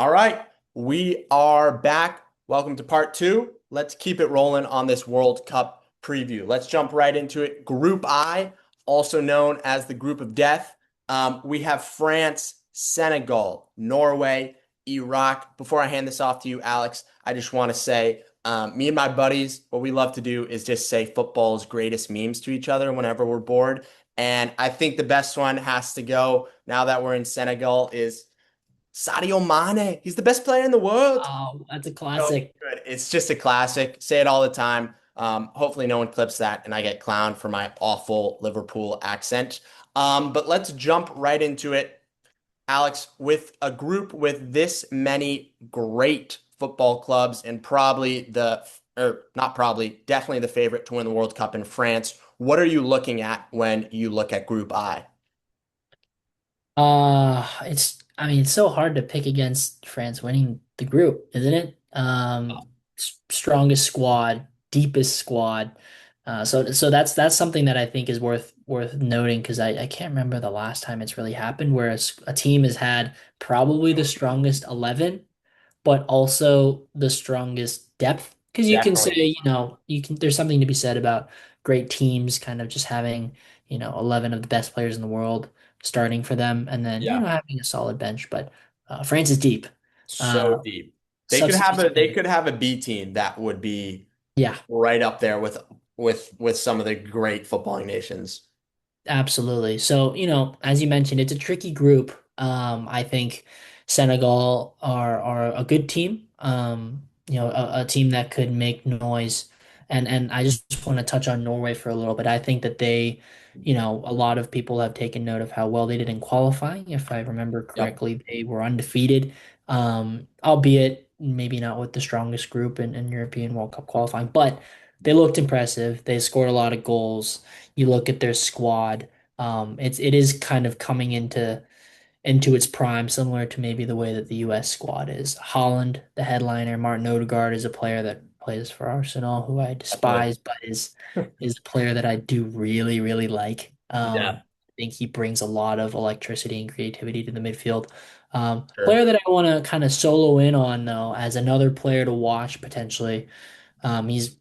All right, we are back. Welcome to part two. Let's keep it rolling on this World Cup preview. Let's jump right into it. Group I, also known as the Group of Death. We have France, Senegal, Norway, Iraq. Before I hand this off to you, Alex, I just want to say, me and my buddies, what we love to do is just say football's greatest memes to each other whenever we're bored. And I think the best one has to go now that we're in Senegal is Sadio Mane. He's the best player in the world. Oh, that's a So classic. good. It's just a classic. Say it all the time. Hopefully no one clips that and I get clowned for my awful Liverpool accent. But let's jump right into it. Alex, with a group with this many great football clubs and probably or not probably, definitely the favorite to win the World Cup in France, what are you looking at when you look at Group I? It's so hard to pick against France winning the group, isn't it? Strongest squad, deepest squad. So that's something that I think is worth noting because I can't remember the last time it's really happened where a team has had probably the strongest 11, but also the strongest depth. Because you can say, Definitely. there's something to be said about great teams kind of just having, 11 of the best players in the world starting for them and then, Yeah. having a solid bench. But France is deep. So Uh, deep. They Substitution. could have a B team that would be Yeah, right up there with some of the great footballing nations. absolutely. So, as you mentioned, it's a tricky group. I think Senegal are a good team. A team that could make noise. And I just want to touch on Norway for a little bit. I think that a lot of people have taken note of how well they did in qualifying. If I remember Yep. correctly, they were undefeated. Albeit maybe not with the strongest group in European World Cup qualifying, but they looked impressive. They scored a lot of goals. You look at their squad, it is kind of coming into its prime, similar to maybe the way that the U.S. squad is. Holland, the headliner, Martin Odegaard is a player that plays for Arsenal, who I Definitely. despise, but is a player that I do really, really like. Yeah, I think he brings a lot of electricity and creativity to the midfield. sure. Player that I want to kind of solo in on though, as another player to watch potentially. He's,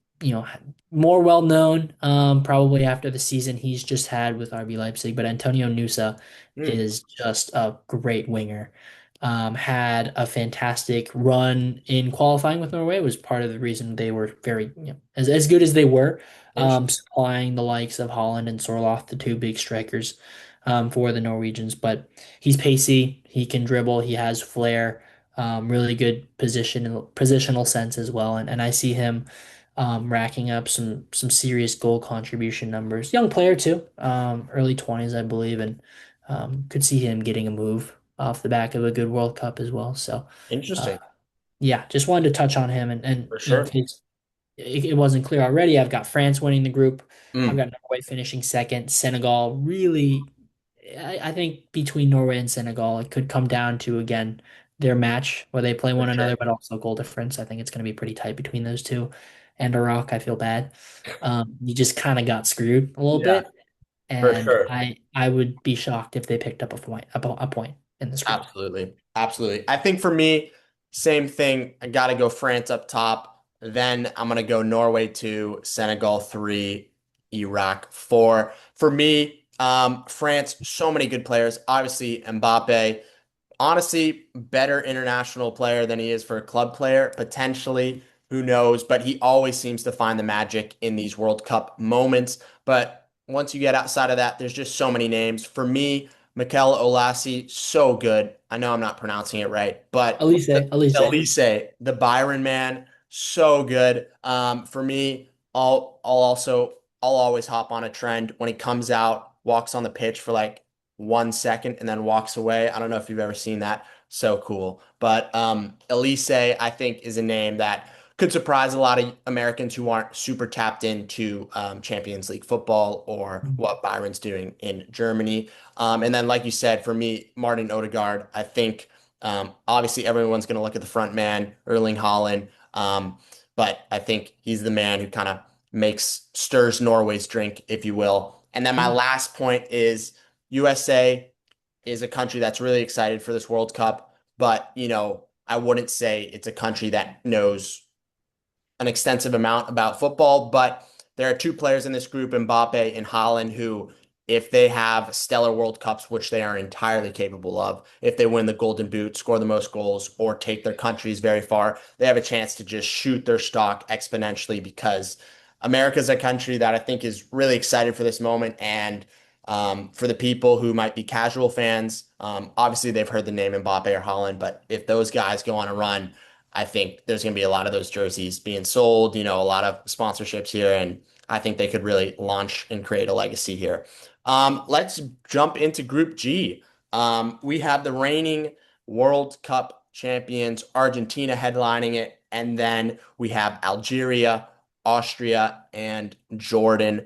more well known, probably after the season he's just had with RB Leipzig, but Antonio Nusa Hmm. is just a great winger. Had a fantastic run in qualifying with Norway, was part of the reason they were very, as good as they were, Interesting. supplying the likes of Holland and Sorloth, the two big strikers, for the Norwegians. But he's pacey, he can dribble, he has flair, really good positional sense as well. And I see him racking up some serious goal contribution numbers. Young player too, early 20s, I believe, and could see him getting a move off the back of a good World Cup as well. So, uh, Interesting. yeah, just wanted to touch on him, and For in sure. case it wasn't clear already, I've got France winning the group. I've Mm. got Norway finishing second. Senegal really, I think between Norway and Senegal, it could come down to again their match where they play For one another, sure. but also goal difference. I think it's going to be pretty tight between those two. And Iraq, I feel bad. You just kind of got screwed a little Yeah, bit, for and sure. I would be shocked if they picked up a point in this group. Absolutely. Absolutely. I think for me, same thing. I got to go France up top. Then I'm going to go Norway 2, Senegal 3, Iraq 4. For me, France, so many good players. Obviously, Mbappe, honestly, better international player than he is for a club player, potentially. Who knows? But he always seems to find the magic in these World Cup moments. But once you get outside of that, there's just so many names. For me, Mikel Olasi, so good. I know I'm not pronouncing it right, but Elise. Elise, the Byron man, so good. For me, I'll always hop on a trend when he comes out, walks on the pitch for like 1 second and then walks away. I don't know if you've ever seen that. So cool. But Elise, I think, is a name that could surprise a lot of Americans who aren't super tapped into Champions League football or what Byron's doing in Germany. And then, like you said, for me, Martin Odegaard, I think obviously everyone's going to look at the front man, Erling Haaland. But I think he's the man who kind of stirs Norway's drink, if you will. And then my Mm. last point is USA is a country that's really excited for this World Cup, but I wouldn't say it's a country that knows an extensive amount about football, but there are two players in this group, Mbappe and Haaland, who, if they have stellar World Cups, which they are entirely capable of, if they win the Golden Boot, score the most goals, or take their countries very far, they have a chance to just shoot their stock exponentially because America's a country that I think is really excited for this moment. And for the people who might be casual fans, obviously they've heard the name Mbappe or Haaland, but if those guys go on a run, I think there's going to be a lot of those jerseys being sold, a lot of sponsorships here, and I think they could really launch and create a legacy here. Let's jump into Group G. We have the reigning World Cup champions, Argentina headlining it, and then we have Algeria, Austria, and Jordan.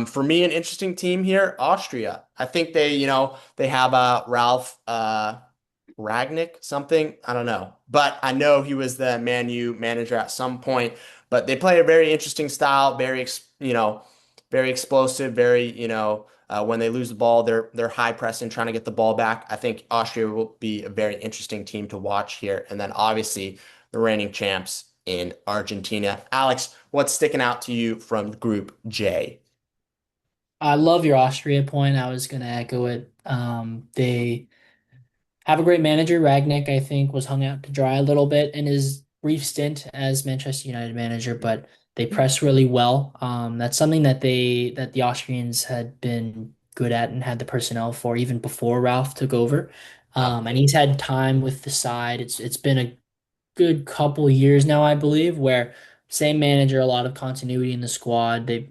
For me, an interesting team here, Austria. I think they have Ralph Ragnick something. I don't know. But I know he was the Man U manager at some point. But they play a very interesting style, very explosive, when they lose the ball, they're high pressing, trying to get the ball back. I think Austria will be a very interesting team to watch here. And then obviously the reigning champs in Argentina. Alex, what's sticking out to you from Group J? I love your Austria point. I was going to echo it. They have a great manager. Ragnick, I think, was hung out to dry a little bit in his brief stint as Manchester United manager, but they press really well. That's something that the Austrians had been good at and had the personnel for even before Ralph took over. And he's had time with the side. It's been a good couple years now, I believe, where same manager, a lot of continuity in the squad. They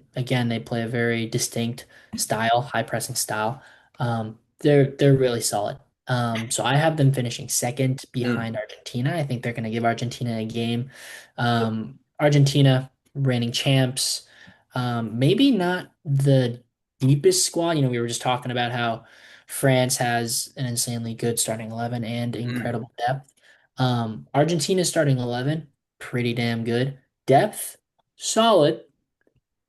play a very distinct style, high pressing style. They're really solid. So I have them finishing second Mm, behind Argentina. I think they're going to give Argentina a game. Argentina reigning champs. Maybe not the deepest squad. We were just talking about how France has an insanely good starting 11 and mm. incredible depth. Argentina's starting 11, pretty damn good. Depth, solid.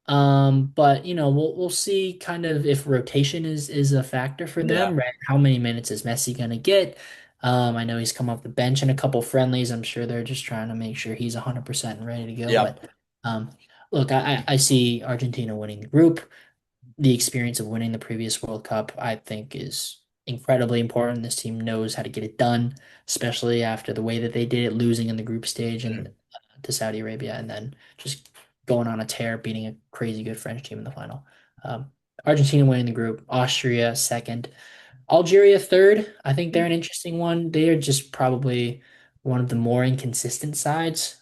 But we'll see kind of if rotation is a factor for Yeah. them, right? How many minutes is Messi gonna get? I know he's come off the bench in a couple friendlies. I'm sure they're just trying to make sure he's 100% ready to go. Yep. But um, look, I see Argentina winning the group. The experience of winning the previous World Cup, I think, is incredibly important. This team knows how to get it done, especially after the way that they did it, losing in the group stage and to Saudi Arabia, and then just going on a tear, beating a crazy good French team in the final. Argentina winning the group, Austria second, Algeria third. I think they're an interesting one. They are just probably one of the more inconsistent sides.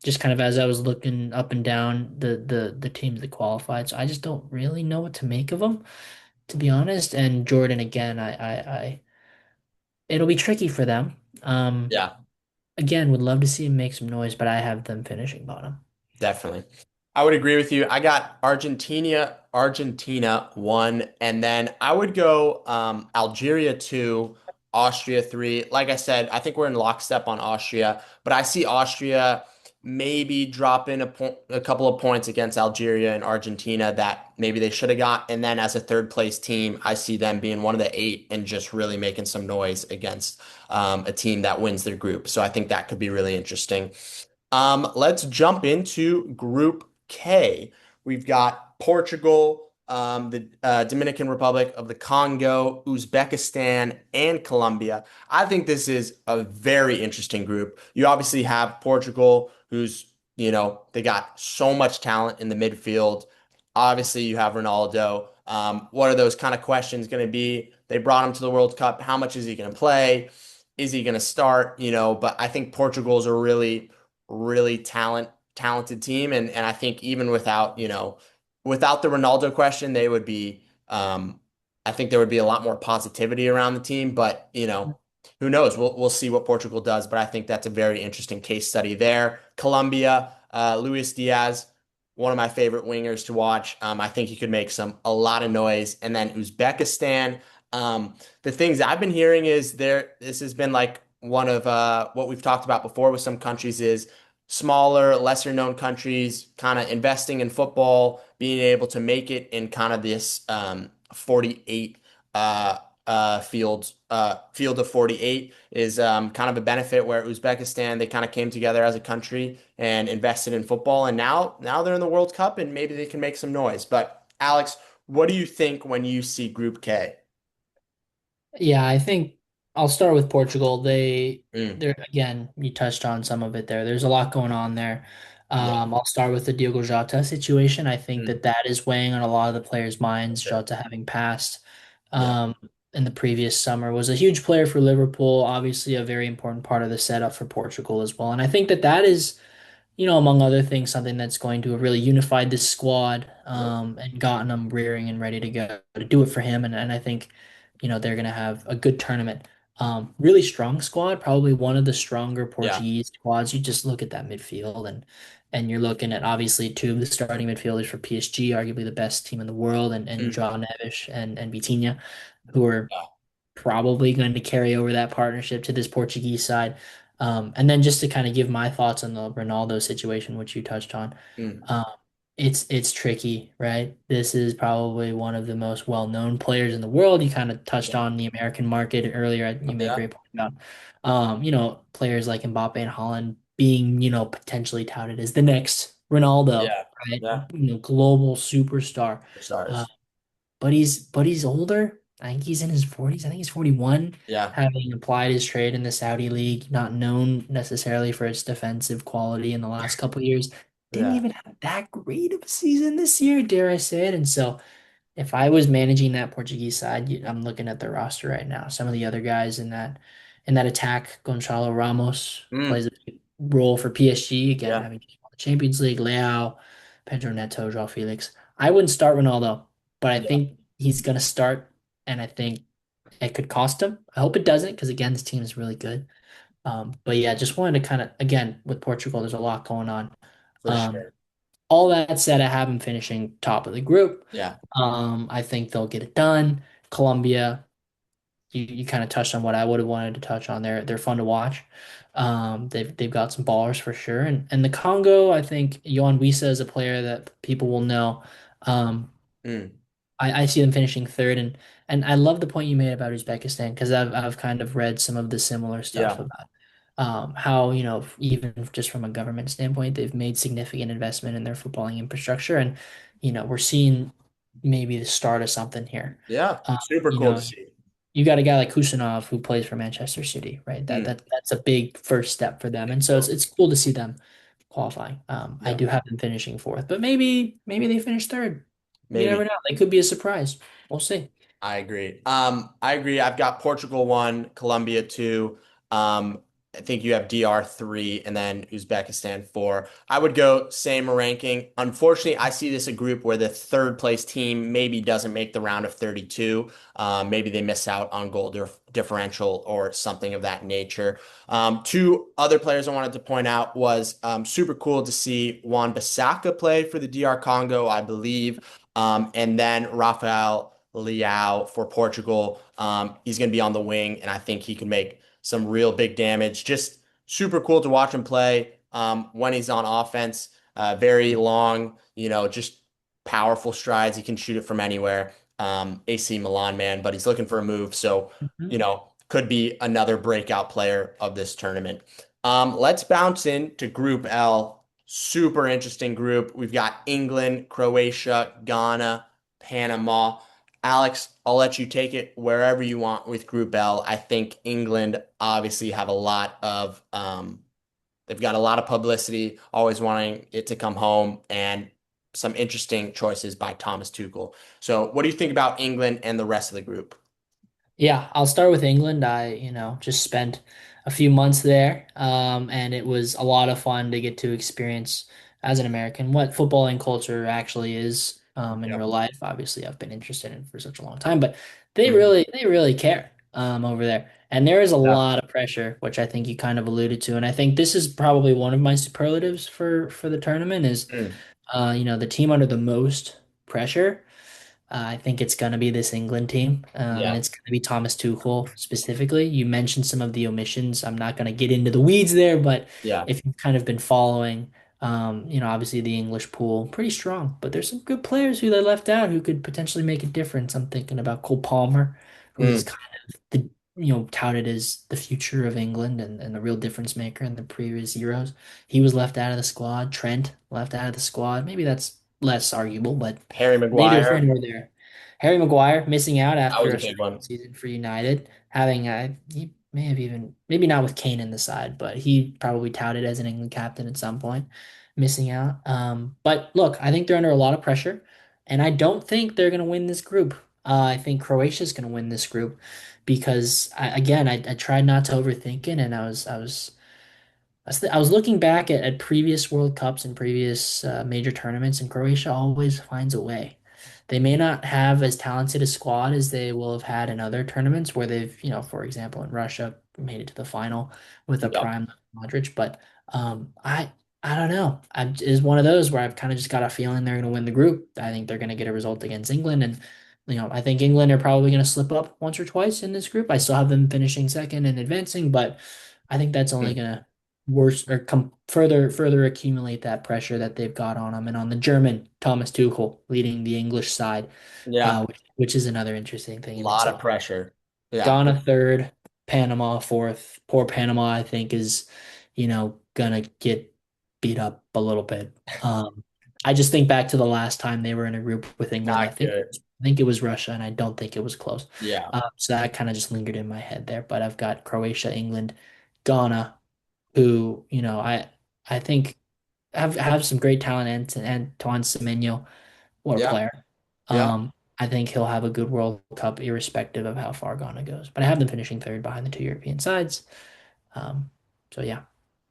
Just kind of as I was looking up and down the teams that qualified, so I just don't really know what to make of them, to be honest. And Jordan again, it'll be tricky for them. Yeah. Again, would love to see him make some noise, but I have them finishing bottom. Definitely. I would agree with you. I got Argentina one, and then I would go Algeria two, Austria three. Like I said, I think we're in lockstep on Austria, but I see Austria maybe dropping a couple of points against Algeria and Argentina that maybe they should have got. And then as a third place team, I see them being one of the eight and just really making some noise against a team that wins their group. So I think that could be really interesting. Let's jump into Group K. We've got Portugal, the Dominican Republic of the Congo, Uzbekistan, and Colombia. I think this is a very interesting group. You obviously have Portugal, they got so much talent in the midfield. Obviously, you have Ronaldo. What are those kind of questions going to be? They brought him to the World Cup. How much is he going to play? Is he going to start? But I think Portugal is a really talented team, and I think even without the Ronaldo question, they would be I think there would be a lot more positivity around the team, but who knows? We'll see what Portugal does, but I think that's a very interesting case study there. Colombia, Luis Diaz, one of my favorite wingers to watch. I think he could make a lot of noise. And then Uzbekistan, the things I've been hearing is this has been like one of what we've talked about before with some countries is smaller, lesser known countries kind of investing in football, being able to make it in kind of this 48 field of 48 is kind of a benefit where Uzbekistan, they kind of came together as a country and invested in football, and now they're in the World Cup and maybe they can make some noise. But Alex, what do you think when you see Group K? Yeah, I think I'll start with Portugal. Mm, They're again, you touched on some of it there. There's a lot going on there. yeah. I'll start with the Diogo Jota situation. I think Mm, that that is weighing on a lot of the players' for minds. sure. Jota having passed Yeah. um, in the previous summer was a huge player for Liverpool. Obviously, a very important part of the setup for Portugal as well. And I think that that is among other things, something that's going to have really unified this squad Yep. and gotten them rearing and ready to go to do it for him. And I think, they're going to have a good tournament. Really strong squad, probably one of the stronger Yeah. Portuguese squads. You just look at that midfield and you're looking at obviously two of the starting midfielders for PSG, arguably the best team in the world, and Mm, João Neves and Vitinha, who are yeah. probably going to carry over that partnership to this Portuguese side. And then just to kind of give my thoughts on the Ronaldo situation, which you touched on, Mm, um, it's tricky, right? This is probably one of the most well-known players in the world. You kind of touched yeah. on the American market earlier. You made a Yeah. great point about, players like Mbappe and Holland being, potentially touted as the next Ronaldo, Yeah. right? Yeah. Global superstar. For Uh, stars. but he's older. I think he's in his 40s. I think he's 41, Yeah. having applied his trade in the Saudi league, not known necessarily for its defensive quality in the last couple of years. Didn't Yeah. even have that great of a season this year, dare I say it. And so if I was managing that Portuguese side, I'm looking at the roster right now. Some of the other guys in that attack, Gonçalo Ramos Mm, plays a big role for PSG again, yeah. having just won the Champions League. Leao, Pedro Neto, João Felix. I wouldn't start Ronaldo, but I Yeah. think he's gonna start, and I think it could cost him. I hope it doesn't, because again, this team is really good. But yeah, just wanted to kind of again with Portugal, there's a lot going on. For Um, sure. all that said, I have them finishing top of the group. Yeah. I think they'll get it done. Colombia, you kind of touched on what I would have wanted to touch on. They're fun to watch. They've got some ballers for sure. And the Congo, I think Yohan Wissa is a player that people will know. Um, Mm, I see them finishing third, and I love the point you made about Uzbekistan because I've kind of read some of the similar stuff yeah. about how, even just from a government standpoint, they've made significant investment in their footballing infrastructure. And, we're seeing maybe the start of something here. Yeah. Um, Super you cool to know, see. you got a guy like Kusanov who plays for Manchester City, right? That Mm, that that's a big first step for them. big And so it's deal. it's cool to see them qualifying. I Yeah. do have them finishing fourth, but maybe they finish third. You never Maybe. know. They could be a surprise. We'll see. I agree. I agree. I've got Portugal one, Colombia two. I think you have DR three, and then Uzbekistan four. I would go same ranking. Unfortunately, I see this a group where the third place team maybe doesn't make the round of 32. Maybe they miss out on differential or something of that nature. Two other players I wanted to point out was super cool to see Juan Bissaka play for the DR Congo, I believe. And then Rafael Leao for Portugal. He's going to be on the wing, and I think he can make some real big damage. Just super cool to watch him play when he's on offense. Very long, just powerful strides. He can shoot it from anywhere. AC Milan man, but he's looking for a move. So, Mhm. could be another breakout player of this tournament. Let's bounce into Group L. Super interesting group. We've got England, Croatia, Ghana, Panama. Alex, I'll let you take it wherever you want with Group L. I think England obviously have a lot of they've got a lot of publicity, always wanting it to come home, and some interesting choices by Thomas Tuchel. So, what do you think about England and the rest of the group? Yeah, I'll start with England. Just spent a few months there, and it was a lot of fun to get to experience as an American what footballing culture actually is, in Yep. real life. Obviously, I've been interested in it for such a long time, but they Mhm. really care, over there. And there is a Yeah. lot of pressure, which I think you kind of alluded to. And I think this is probably one of my superlatives for the tournament is, Mm. the team under the most pressure. I think it's going to be this England team, and Yeah. it's going to be Thomas Tuchel specifically. You mentioned some of the omissions. I'm not going to get into the weeds there, but Yeah. if you've kind of been following, obviously the English pool pretty strong, but there's some good players who they left out who could potentially make a difference. I'm thinking about Cole Palmer, who was Mm. kind of the touted as the future of England and the real difference maker in the previous Euros. He was left out of the squad. Trent left out of the squad. Maybe that's less arguable, but Harry neither here Maguire, nor there. Harry Maguire missing out that was after a a big strong one. season for United, having he may have even maybe not with Kane in the side, but he probably touted as an England captain at some point, missing out. But look, I think they're under a lot of pressure, and I don't think they're going to win this group. I think Croatia's going to win this group because I tried not to overthink it, and I was looking back at previous World Cups and previous major tournaments, and Croatia always finds a way. They may not have as talented a squad as they will have had in other tournaments where they've, for example, in Russia, made it to the final with a Yep. prime Modric. But I don't know. Is one of those where I've kind of just got a feeling they're going to win the group. I think they're going to get a result against England, and I think England are probably going to slip up once or twice in this group. I still have them finishing second and advancing, but I think that's only Mm. going to worse or come further accumulate that pressure that they've got on them. And on the German, Thomas Tuchel leading the English side, Yeah, which is another interesting a thing in lot of itself. pressure. Yeah. Ghana third, Panama fourth. Poor Panama, I think, is gonna get beat up a little bit. I just think back to the last time they were in a group with England. Not good. I think it was Russia, and I don't think it was close. Yeah. So that kind of just lingered in my head there. But I've got Croatia, England, Ghana, who, I think have some great talent, and Antoine Semenyo, what a Yeah. player. Yeah. I think he'll have a good World Cup irrespective of how far Ghana goes. But I have them finishing third behind the two European sides. Um, so yeah,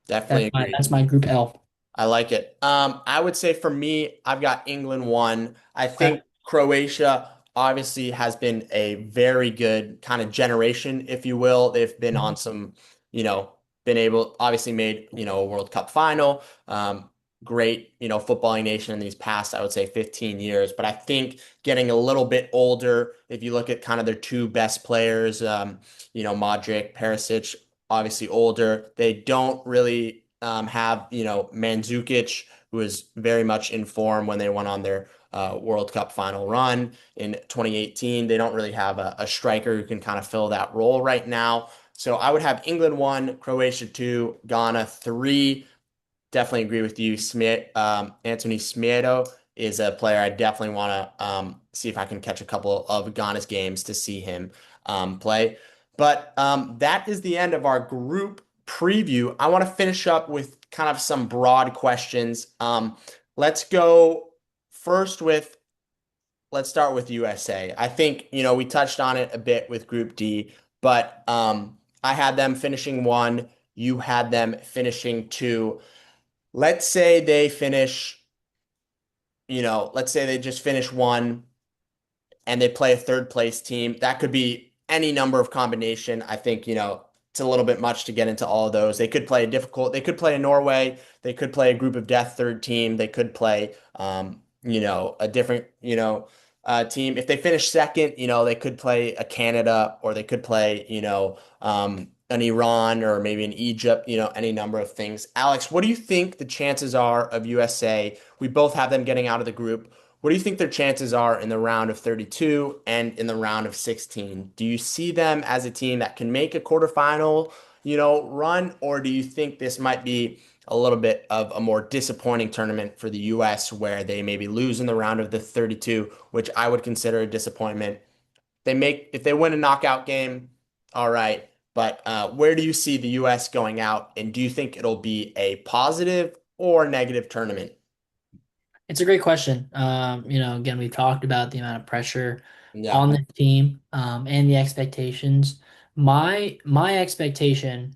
Definitely that's agree. my group L. I like it. I would say for me, I've got England one. I Okay. think Croatia obviously has been a very good kind of generation, if you will. They've been on Mhm. some, you know, been able, obviously made, a World Cup final. Great, footballing nation in these past, I would say 15 years. But I think getting a little bit older, if you look at kind of their two best players, Modric, Perisic, obviously older. They don't really have, Mandzukic, who was very much in form when they went on their World Cup final run in 2018. They don't really have a striker who can kind of fill that role right now. So I would have England one, Croatia two, Ghana three. Definitely agree with you. Anthony Smiedo is a player I definitely want to see if I can catch a couple of Ghana's games to see him play. But that is the end of our group preview. I want to finish up with kind of some broad questions. Let's go first with, let's start with USA. I think, we touched on it a bit with Group D, but I had them finishing one. You had them finishing two. Let's say they finish, let's say they just finish one and they play a third place team. That could be any number of combination. I think, it's a little bit much to get into all of those. They could play a Norway, they could play a group of death third team, they could play, a different, team. If they finish second, they could play a Canada or they could play, an Iran or maybe an Egypt, any number of things. Alex, what do you think the chances are of USA? We both have them getting out of the group. What do you think their chances are in the round of 32 and in the round of 16? Do you see them as a team that can make a quarterfinal, run, or do you think this might be a little bit of a more disappointing tournament for the US where they maybe lose in the round of the 32, which I would consider a disappointment? If they win a knockout game, all right. But where do you see the US going out, and do you think it'll be a positive or negative tournament? It's a great question. Again, we've talked about the amount of pressure Yeah, on the team, and the expectations. My expectation,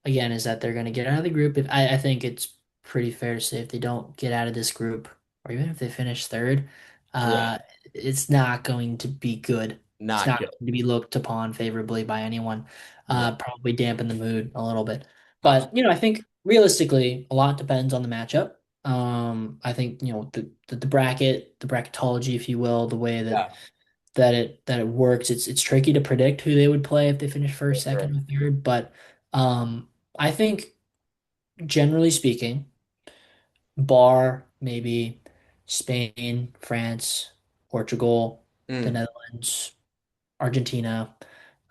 again, is that they're going to get out of the group. If I think it's pretty fair to say if they don't get out of this group, or even if they finish third, yeah, uh, it's not going to be good. It's not not good. going to be looked upon favorably by anyone. Yeah, Probably dampen the mood a little bit. But absolutely. I think realistically, a lot depends on the matchup. I think the bracket, the bracketology, if you will, the way that Yeah, it works. It's tricky to predict who they would play if they finish for first, sure. second, or third. But I think generally speaking, bar maybe Spain, France, Portugal, the Mm, Netherlands. Argentina,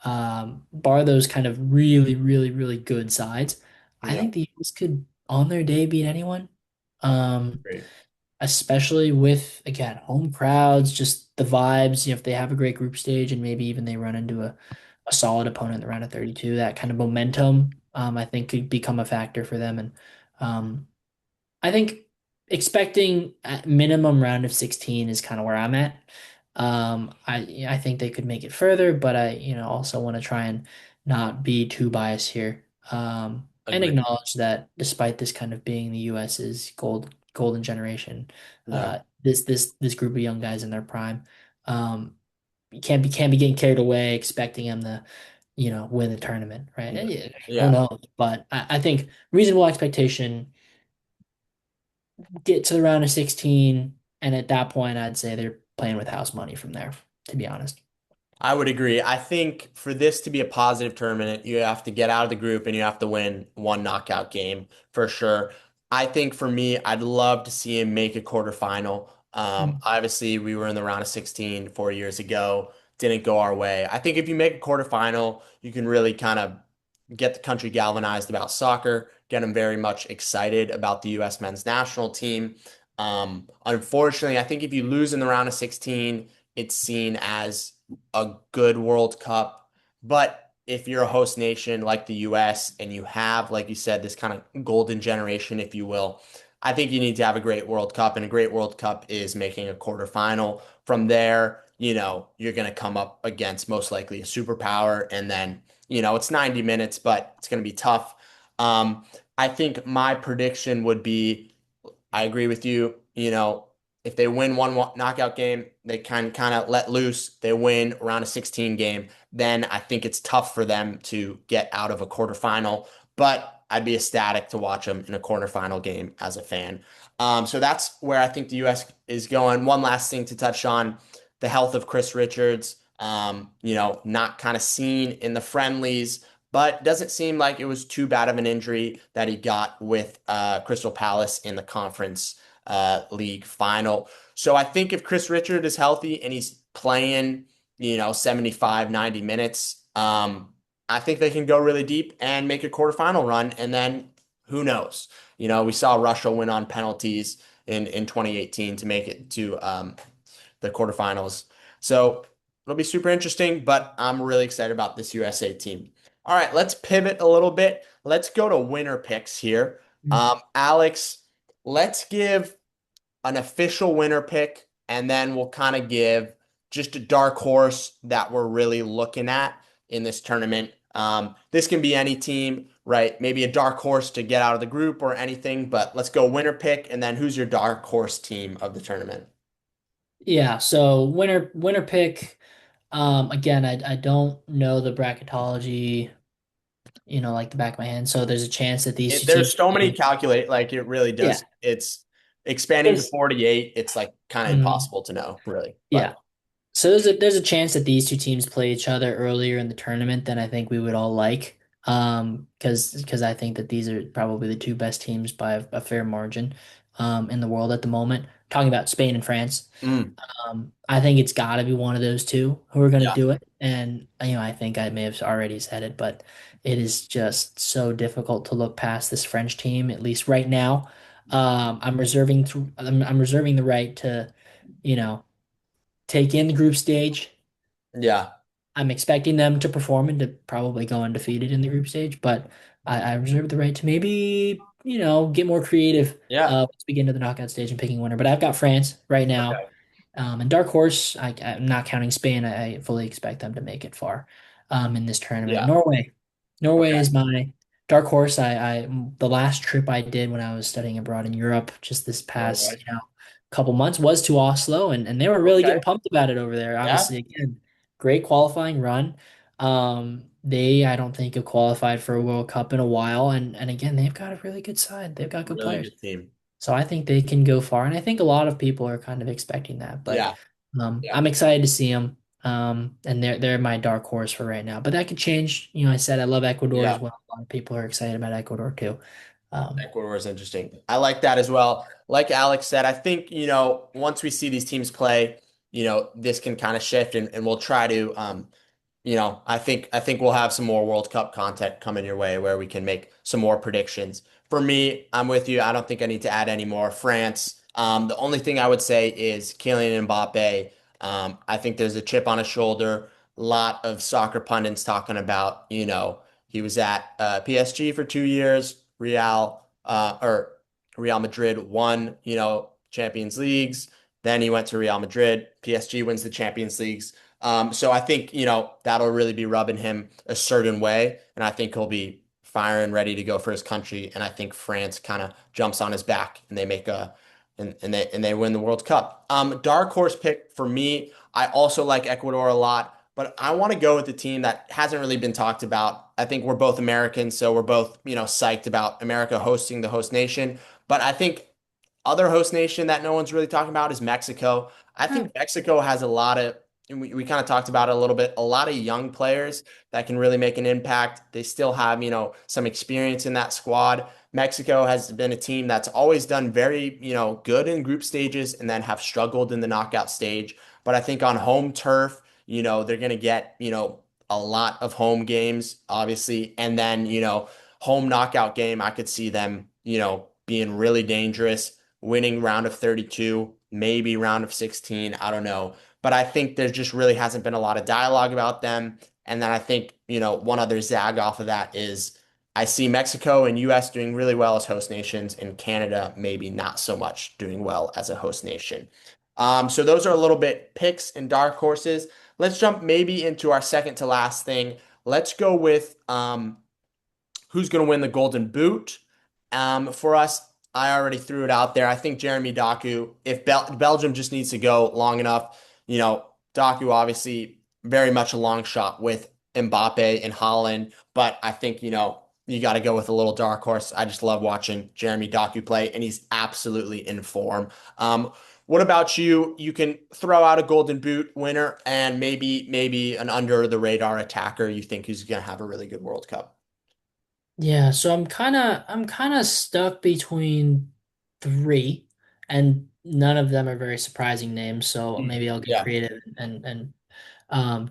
bar those kind of really, really, really good sides, I Yeah, think the US could on their day beat anyone. Um, great. Especially with again home crowds, just the vibes. If they have a great group stage and maybe even they run into a solid opponent in the round of 32, that kind of momentum, I think could become a factor for them. And um, I think expecting at minimum round of 16 is kind of where I'm at. I think they could make it further, but I also want to try and not be too biased here. And Agree. acknowledge that despite this kind of being the US's golden generation, Yeah, this group of young guys in their prime, you can't be getting carried away expecting them to win the tournament, right? yeah, Who yeah. knows? But I think reasonable expectation get to the round of 16, and at that point, I'd say they're playing with house money from there, to be honest. I would agree. I think for this to be a positive tournament, you have to get out of the group and you have to win one knockout game for sure. I think for me, I'd love to see him make a quarterfinal. Mm. Obviously, we were in the round of 16 4 years ago. Didn't go our way. I think if you make a quarterfinal, you can really kind of get the country galvanized about soccer, get them very much excited about the U.S. men's national team. Unfortunately, I think if you lose in the round of 16, it's seen as a good World Cup. But if you're a host nation like the US and you have, like you said, this kind of golden generation, if you will, I think you need to have a great World Cup. And a great World Cup is making a quarterfinal. From there, you're going to come up against most likely a superpower. And then, it's 90 minutes, but it's going to be tough. I think my prediction would be I agree with you. If they win one knockout game, they can kind of let loose. They win around a 16 game, then I think it's tough for them to get out of a quarterfinal. But I'd be ecstatic to watch them in a quarterfinal game as a fan. So that's where I think the U.S. is going. One last thing to touch on the health of Chris Richards. Not kind of seen in the friendlies, but doesn't seem like it was too bad of an injury that he got with Crystal Palace in the conference league final. So I think if Chris Richard is healthy and he's playing, 75, 90 minutes, I think they can go really deep and make a quarterfinal run. And then who knows? We saw Russia win on penalties in 2018 to make it to the quarterfinals. So it'll be super interesting, but I'm really excited about this USA team. All right, let's pivot a little bit. Let's go to winner picks here. Alex, let's give an official winner pick, and then we'll kind of give just a dark horse that we're really looking at in this tournament. This can be any team, right? Maybe a dark horse to get out of the group or anything, but let's go winner pick, and then who's your dark horse team of the tournament? Yeah, so winner pick. Again, I don't know the bracketology, like the back of my hand. So there's a chance that these two There's teams so many play. calculate, like it really Yeah, does. It's expanding to there's 48. It's like kind of mm, impossible to know, really. yeah. But So there's a chance that these two teams play each other earlier in the tournament than I think we would all like. Because I think that these are probably the two best teams by a fair margin, in the world at the moment. Talking about Spain and France. mm, I think it's got to be one of those two who are going to yeah, do it. And, I think I may have already said it, but it is just so difficult to look past this French team, at least right now. I'm reserving the right to, you know, take in the group stage. yeah, I'm expecting them to perform and to probably go undefeated in the group stage, but I reserve the right to maybe, get more creative yeah. once we get into the knockout stage and picking a winner. But I've got France right now. Okay. And Dark Horse, I'm not counting Spain. I fully expect them to make it far in this tournament. Yeah. Norway Okay. is my Dark Horse. The last trip I did when I was studying abroad in Europe, just this past, Norway. couple months, was to Oslo, and they were really getting Okay. pumped about it over there. Yeah. Obviously, again, great qualifying run. They, I don't think, have qualified for a World Cup in a while, and again, they've got a really good side. They've got good Really players. good team. So I think they can go far, and I think a lot of people are kind of expecting that. But Yeah. Yeah. I'm excited to see them. And they're my dark horse for right now. But that could change. I said I love Ecuador as Yeah. well. A lot of people are excited about Ecuador too. Um, Ecuador is interesting. I like that as well. Like Alex said, I think, once we see these teams play, this can kind of shift and we'll try to I think we'll have some more World Cup content coming your way where we can make some more predictions. For me, I'm with you. I don't think I need to add any more. France. The only thing I would say is Kylian Mbappe. I think there's a chip on his shoulder. A lot of soccer pundits talking about, he was at PSG for 2 years. Real Madrid won, Champions Leagues. Then he went to Real Madrid. PSG wins the Champions Leagues. So I think, that'll really be rubbing him a certain way. And I think he'll be firing ready to go for his country. And I think France kind of jumps on his back and they make a and they win the World Cup. Dark horse pick for me, I also like Ecuador a lot, but I want to go with the team that hasn't really been talked about. I think we're both Americans, so we're both, psyched about America hosting the host nation. But I think other host nation that no one's really talking about is Mexico. I think Mexico has a lot of, and we kind of talked about it a little bit, a lot of young players that can really make an impact. They still have, some experience in that squad. Mexico has been a team that's always done very, good in group stages and then have struggled in the knockout stage. But I think on home turf, they're going to get, a lot of home games, obviously. And then, home knockout game, I could see them, being really dangerous, winning round of 32, maybe round of 16. I don't know. But I think there just really hasn't been a lot of dialogue about them. And then I think, one other zag off of that is I see Mexico and US doing really well as host nations, and Canada maybe not so much doing well as a host nation. So those are a little bit picks and dark horses. Let's jump maybe into our second to last thing. Let's go with who's going to win the Golden Boot. For us, I already threw it out there. I think Jeremy Doku, if Belgium just needs to go long enough, Doku obviously very much a long shot with Mbappe and Holland, but I think, you got to go with a little dark horse. I just love watching Jeremy Doku play, and he's absolutely in form. What about you? You can throw out a Golden Boot winner and maybe an under the radar attacker you think who's going to have a really good World Cup. Yeah, so I'm kind of stuck between three, and none of them are very surprising names. So maybe I'll get Yeah. creative and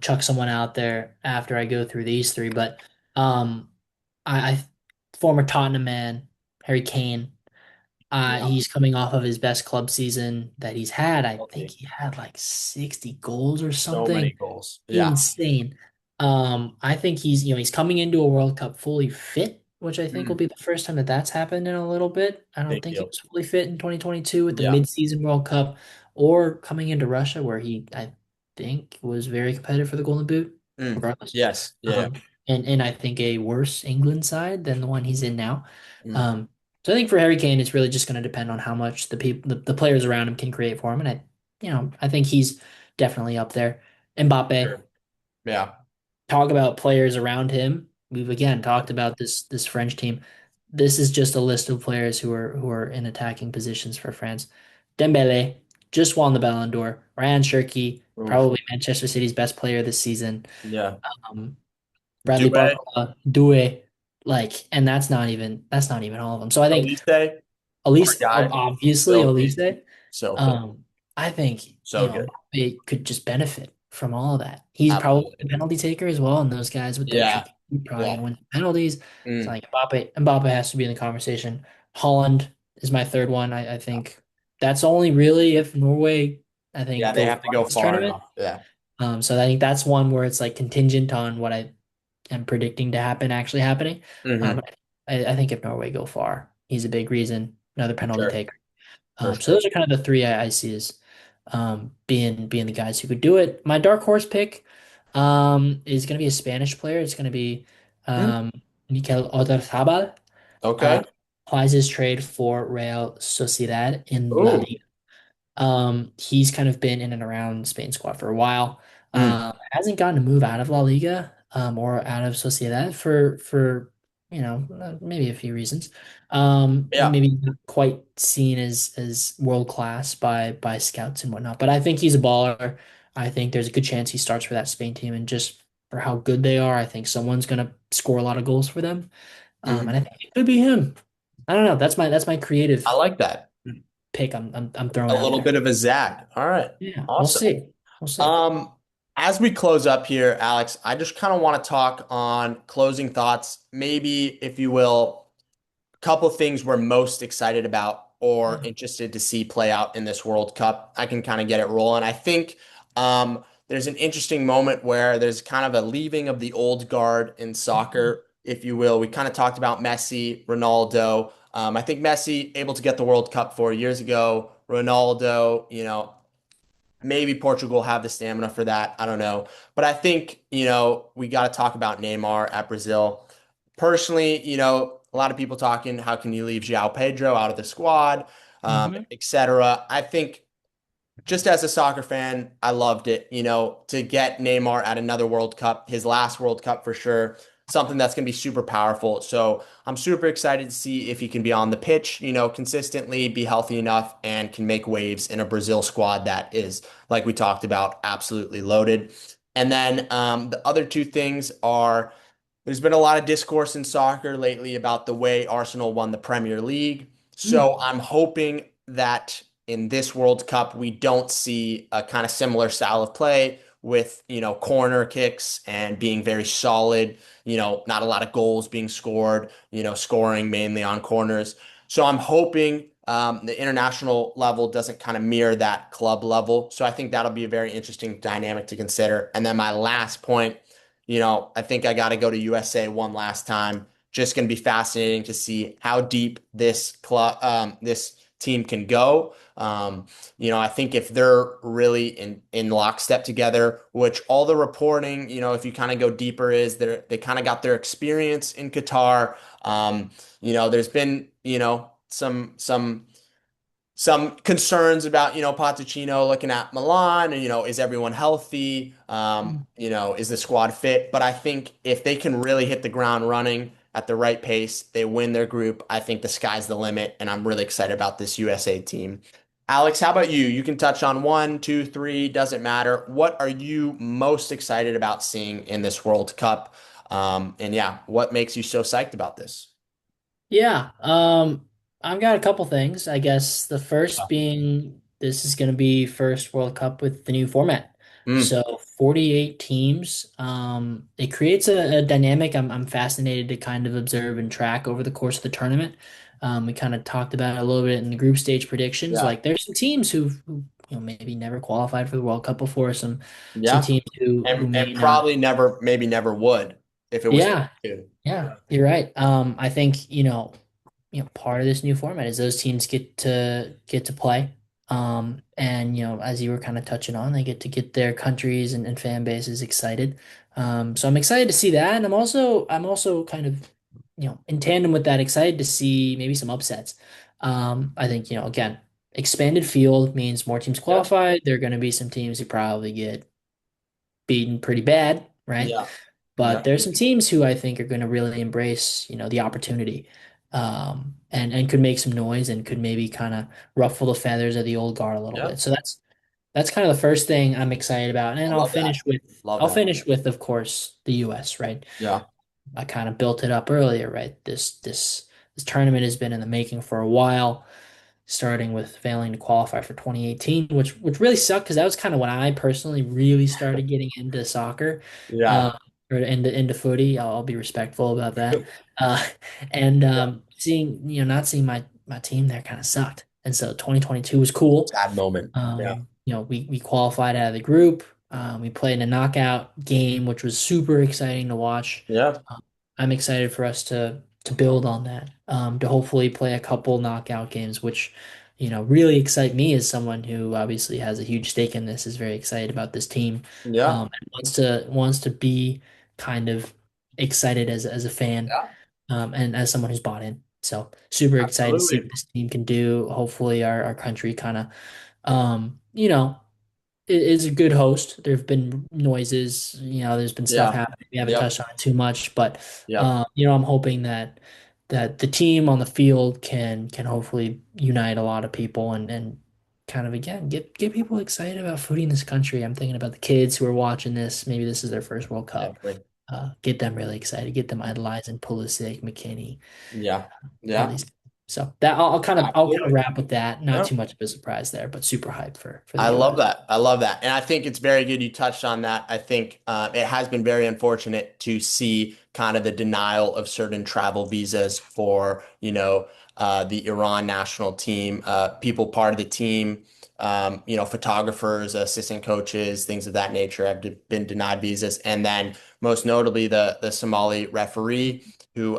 chuck someone out there after I go through these three. But I former Tottenham man, Harry Kane. Yeah. He's coming off of his best club season that he's had. I think Healthy. he had like 60 goals or So many something. goals. Yeah. Insane. I think he's coming into a World Cup fully fit, which I think will Mm, be the first time that that's happened in a little bit. I don't big think he deal. was fully fit in 2022 with the Yeah. mid-season World Cup or coming into Russia where I think was very competitive for the Golden Boot, Mm, regardless. yes. Yeah. And I think a worse England side than the one he's in now. Mm, Um, so I think for Harry Kane, it's really just going to depend on how much the players around him can create for him, and I think he's definitely up there. Mbappe, sure. Yeah. talk about players around him. We've again talked about this French team. This is just a list of players who are in attacking positions for France. Dembele just won the Ballon d'Or. Ryan Cherki, Oof. probably Manchester City's best player this season. Yeah. Um, Bradley Dubé, Barcola, Doué, and that's not even all of them. So I think Elise, our Elise, guy. obviously So Elise. so fit. I think So good. Mbappe could just benefit from all of that. He's probably a Absolutely. penalty taker as well, and those guys with the Yeah. extra probably Yeah. gonna win penalties. So Mm, like Mbappe has to be in the conversation. Holland is my third one. I think that's only really if Norway, I yeah. think, They go have to far in go this far tournament. enough. Yeah. So I think that's one where it's like contingent on what I am predicting to happen actually happening. Hmm. But I think if Norway go far, he's a big reason. Another For penalty sure. taker. For So sure. those are kind of the three I see as being the guys who could do it. My dark horse pick is going to be a Spanish player. It's going to be Mm, um, Mikel Oyarzabal. Uh, okay. applies his trade for Real Sociedad in La Ooh. Liga. He's kind of been in and around Spain squad for a while. Mm, Hasn't gotten to move out of La Liga, or out of Sociedad for maybe a few reasons. yeah. Maybe not quite seen as world class by scouts and whatnot. But I think he's a baller. I think there's a good chance he starts for that Spain team, and just for how good they are, I think someone's gonna score a lot of goals for them. And I Hmm. think it could be him. I don't know. That's my I creative like that. pick I'm A throwing out little there. bit of a zag. All right. Yeah, we'll Awesome. see. We'll see. Um, As we close up here, Alex, I just kind of want to talk on closing thoughts, maybe, if you will, a couple things we're most excited about or interested to see play out in this World Cup. I can kind of get it rolling. I think there's an interesting moment where there's kind of a leaving of the old guard in soccer, if you will. We kind of talked about Messi, Ronaldo. I think Messi able to get the World Cup 4 years ago. Ronaldo, maybe Portugal have the stamina for that. I don't know. But I think, we got to talk about Neymar at Brazil. Personally, a lot of people talking, how can you leave João Pedro out of the squad, Hmm. etc. I think just as a soccer fan, I loved it, to get Neymar at another World Cup, his last World Cup for sure, something that's going to be super powerful. So I'm super excited to see if he can be on the pitch, consistently, be healthy enough, and can make waves in a Brazil squad that is, like we talked about, absolutely loaded. And then the other two things are there's been a lot of discourse in soccer lately about the way Arsenal won the Premier League. So I'm hoping that in this World Cup, we don't see a kind of similar style of play with, corner kicks and being very solid, not a lot of goals being scored, scoring mainly on corners. So I'm hoping the international level doesn't kind of mirror that club level. So I think that'll be a very interesting dynamic to consider. And then my last point, I think I got to go to USA one last time. Just going to be fascinating to see how deep this team can go. I think if they're really in lockstep together, which all the reporting, if you kind of go deeper, is they kind of got their experience in Qatar. There's been, some concerns about, Pochettino looking at Milan and, is everyone healthy? Is the squad fit? But I think if they can really hit the ground running at the right pace, they win their group. I think the sky's the limit, and I'm really excited about this USA team. Alex, how about you? You can touch on one, two, three, doesn't matter. What are you most excited about seeing in this World Cup? And yeah, what makes you so psyched about this? Yeah, I've got a couple things. I guess the first being this is going to be first World Cup with the new format. Mm, So 48 teams. It creates a dynamic I'm fascinated to kind of observe and track over the course of the tournament. We kind of talked about it a little bit in the group stage predictions. yeah. Like there's some teams who maybe never qualified for the World Cup before. Some Yeah. teams who And may not. probably never, maybe never would if it was Yeah, two. yeah, you're right. I think, part of this new format is those teams get to play. And as you were kind of touching on, they get their countries and fan bases excited. So I'm excited to see that. And I'm also kind of, in tandem with that, excited to see maybe some upsets. I think, again, expanded field means more teams Yeah. qualified. There are going to be some teams who probably get beaten pretty bad, right? Yeah. But Yeah. there's some teams who I think are going to really embrace, the opportunity, and could make some noise and could maybe kind of ruffle the feathers of the old guard a little Yeah. bit. So that's kind of the first thing I'm excited about. And I then I'll love that. finish with Love I'll that. finish with, of course, the U.S., right? Yeah. I kind of built it up earlier, right? This tournament has been in the making for a while, starting with failing to qualify for 2018, which really sucked because that was kind of when I personally really started getting into soccer, Yeah. uh, or into footy. I'll be respectful about that. Uh, and Yeah. seeing not seeing my team there kind of sucked, and so 2022 was cool. Sad moment. Yeah. We qualified out of the group. We played in a knockout game, which was super exciting to watch. Yeah. I'm excited for us to build on that, to hopefully play a couple knockout games, which really excite me as someone who obviously has a huge stake in this, is very excited about this team, Yeah. and wants to be kind of excited as a fan, Yeah. and as someone who's bought in. So super excited to see what Absolutely. this team can do. Hopefully our country kind of, you know is a good host. There have been noises, there's been stuff Yeah. happening. We haven't Yep. touched on it too much, but Yep. I'm hoping that the team on the field can hopefully unite a lot of people and kind of again get people excited about footy in this country. I'm thinking about the kids who are watching this. Maybe this is their first World Cup. Definitely. Get them really excited. Get them idolizing Pulisic, McKinney, Yeah. all Yeah. these. So that I'll kind of Absolutely. wrap with that. Not Yeah. too much of a surprise there, but super hyped for the I love US. that. I love that. And I think it's very good you touched on that. I think it has been very unfortunate to see kind of the denial of certain travel visas for, the Iran national team, people part of the team, photographers, assistant coaches, things of that nature have been denied visas. And then most notably the Somali referee who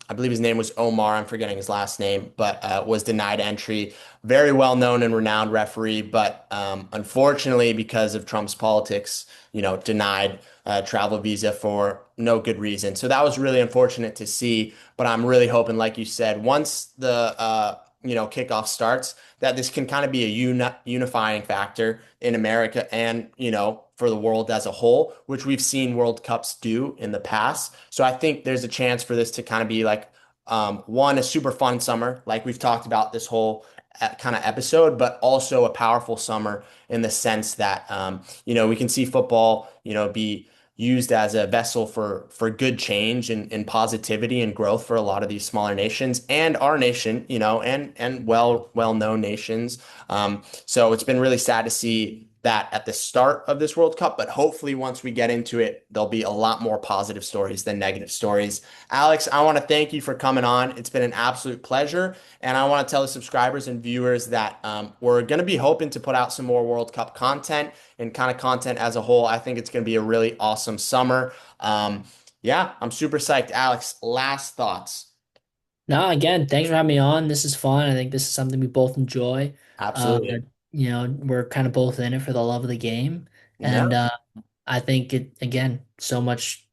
I believe his name was Omar, I'm forgetting his last name, but was denied entry, very well known and renowned referee, but unfortunately, because of Trump's politics, denied travel visa for no good reason. So that was really unfortunate to see. But I'm really hoping, like you said, once the kickoff starts, that this can kind of be a unifying factor in America and for the world as a whole, which we've seen World Cups do in the past. So I think there's a chance for this to kind of be like one, a super fun summer, like we've talked about this whole kind of episode, but also a powerful summer in the sense that we can see football, be used as a vessel for good change and positivity and growth for a lot of these smaller nations and our nation, and well-known nations. So it's been really sad to see that at the start of this World Cup, but hopefully once we get into it, there'll be a lot more positive stories than negative stories. Alex, I want to thank you for coming on. It's been an absolute pleasure. And I want to tell the subscribers and viewers that we're going to be hoping to put out some more World Cup content and kind of content as a whole. I think it's going to be a really awesome summer. Yeah, I'm super psyched. Alex, last thoughts. No, again, thanks for having me on. This is fun. I think this is something we both enjoy. Uh, Absolutely. we're kind of both in it for the love of the game, and Yeah, I think it again so much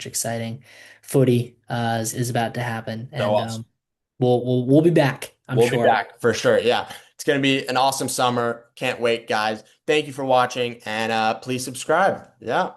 exciting footy is about to happen, so and awesome. we'll be back, I'm We'll be sure. back for sure. Yeah, it's going to be an awesome summer. Can't wait, guys. Thank you for watching and please subscribe. Yeah.